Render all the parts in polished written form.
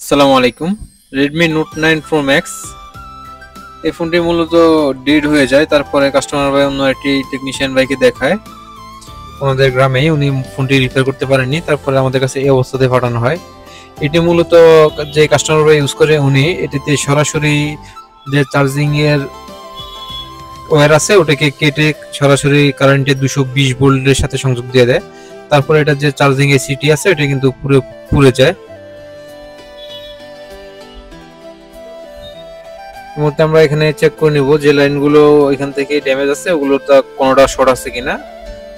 আসসালামু আলাইকুম। Redmi Note 9 Pro Max এই ফোনটি মূলত ডেড হয়ে যায়, তারপরে কাস্টমার ভাই অন্য একটি টেকনিশিয়ান ভাইকে দেখায় আমাদের গ্রামে, উনি ফোনটি রিপেয়ার করতে পারেননি, তারপরে আমাদের কাছে এই অবস্থাতে পাঠানো হয়। এটি মূলত যে কাস্টমার ভাই ইউজ করে উনি এটিতে সরাসরি যে চার্জিং এর ওয়্যার আছে ওটাকে কেটে সরাসরি কারেন্টের 220 ভোল্টের সাথে সংযোগ দিয়ে দেয়। তারপরে এটা যে চার্জিং এসিটি আছে এটা কিন্তু পুরো পুড়ে যায়। মুহূর্তে আমরা এখানে চেক করে নিব যে লাইনগুলো এখান থেকে ড্যামেজ আছে ওগুলো তো কোনোটা শর্ট আছে কিনা।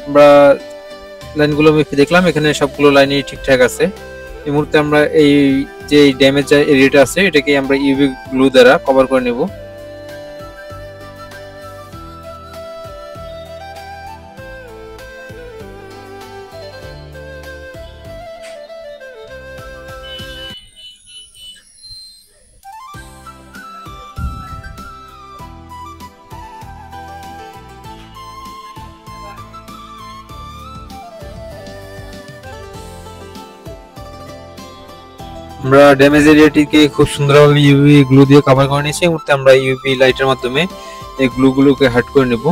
আমরা লাইনগুলো দেখলাম, এখানে সবগুলো লাইনই ঠিকঠাক আছে। এই মুহূর্তে আমরা এই যে ড্যামেজ এরিয়াটা আছে এটাকে আমরা ইউভি গ্লু দ্বারা কভার করে নিব। আমরা ড্যামেজ এরিয়াটিকে খুব সুন্দরভাবে ইউভি গ্লু দিয়ে কভার করে নিয়েছি। এই মুহূর্তে আমরা ইউভি লাইটের মাধ্যমে এই গ্লুগুলোকে হার্ড করে নেব।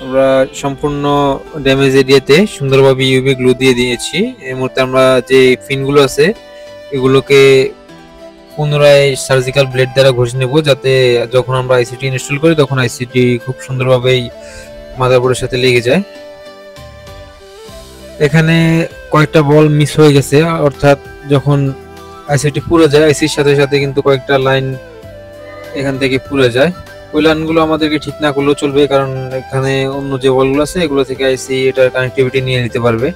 আমরা সম্পূর্ণ ড্যামেজ এরিয়াতে সুন্দরভাবে ইউভি গ্লু দিয়ে দিয়েছি। এই মুহূর্তে আমরা যে পিনগুলো আছে এগুলোকে পুনরায় সার্জিক্যাল ব্লেড দ্বারা ঘষে নেব, যাতে যখন আমরা আইসিটি ইনস্টল করি তখন আইসিটি খুব সুন্দরভাবেই মাদারবোর্ডের সাথে লেগে যায়। এখানে কয়েকটা বল মিস হয়ে গেছে, অর্থাৎ যখন আইসিটি পুড়ে যায় আইসির সাথে সাথে কিন্তু কয়েকটা লাইন এখান থেকে পুড়ে যায়। ওই লাইনগুলো আমাদেরকে ঠিক না করলেও চলবে, কারণ এখানে অন্য যে বলগুলো আছে এগুলো থেকে আইসি এটার কানেক্টিভিটি নিয়ে নিতে পারবে।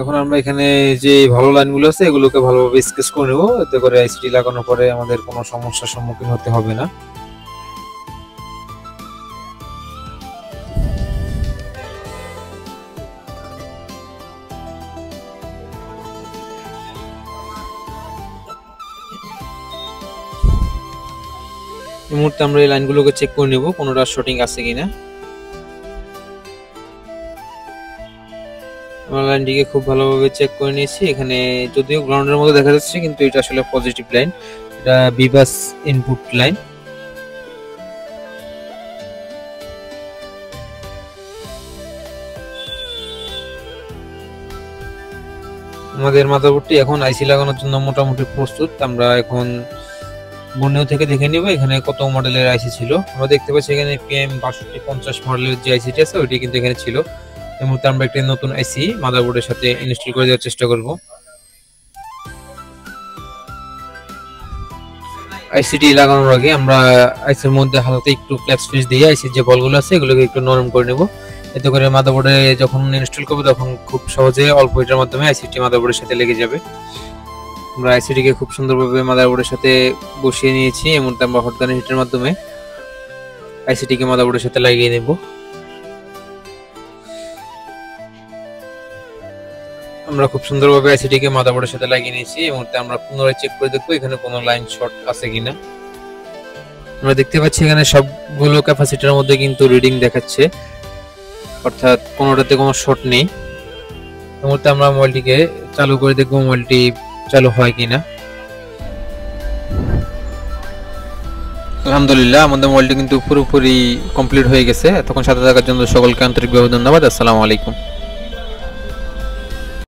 এখন আমরা এখানে যে ভালো লাইনগুলো আছে এগুলোকে ভালোভাবে স্কেচ করে নেব, এতে করে আইসিটি লাগানোর পরে আমাদের কোনো সমস্যার সম্মুখীন হতে হবে না। এই মুহূর্তে আমরা এই লাইনগুলোকে চেক করে নেব কোনোটা শর্টিং আছে কিনা। আমরা লাইনটিকে খুব ভালোভাবে চেক করে নিয়েছি। এখানে যদিও গ্রাউন্ডের মতো দেখা যাচ্ছে কিন্তু এটা আসলে পজিটিভ লাইন, এটা বিবাস ইনপুট লাইন। আমাদের মাদারবোর্ডটি এখন আইসি লাগানোর জন্য মোটামুটি প্রস্তুত। আমরা এখন বর্ণিও থেকে দেখে নিব এখানে কত মডেলের আইসি ছিল। আমরা দেখতে পাচ্ছি এখানে PM 6250 মডেলের যে আইসিটি আছে ওইটি কিন্তু এখানে ছিল। এই মুহূর্তে আমরা একটা নতুন আইসি মাদারবোর্ডের সাথে ইনস্টল করে দেওয়ার চেষ্টা করব। আইসিটি লাগানোর আগে আমরা আইসির মধ্যে হালকা একটু ফ্লেক্স ফিস দিয়ে আইসির যে বলগুলো আছে এগুলোকে একটু নরম করে নেব, এতে করে মাদারবোর্ডে যখন ইনস্টল করব তখন খুব সহজে অল্প হিটের মাধ্যমে আইসিটি মাদারবোর্ডের সাথে লেগে যাবে। আমরা আইসিটিকে খুব সুন্দরভাবে মাদারবোর্ডের সাথে বসিয়ে নিয়েছি। এই মুহূর্তে আমরা হট গানের হিটের মাধ্যমে আইসিটিকে মাদারবোর্ডের সাথে লাগিয়ে নেব। আমরা খুব সুন্দরভাবে আইসিটিকে মাদারবোর্ডের সাথে লাগিয়ে নিয়েছি। এই মুহূর্তে আমরা পুনরায় চেক করে দেখবো এখানে কোনো লাইন শর্ট আছে কিনা। আমরা দেখতে পাচ্ছি এখানে সবগুলো ক্যাপাসিটরের মধ্যে কিন্তু রিডিং দেখাচ্ছে, অর্থাৎ কোনোটাতে কোনো শর্ট নেই। এই মুহূর্তে আমরা মোবাইলটিকে চালু করে দেখবো মোবাইলটি চালু হয় কিনা। আলহামদুলিল্লাহ, আমাদের মোবাইলটি কিন্তু পুরোপুরি কমপ্লিট হয়ে গেছে। এতক্ষণ সাথে থাকার জন্য সকলকে আন্তরিকভাবে ধন্যবাদ। আসসালামু আলাইকুম।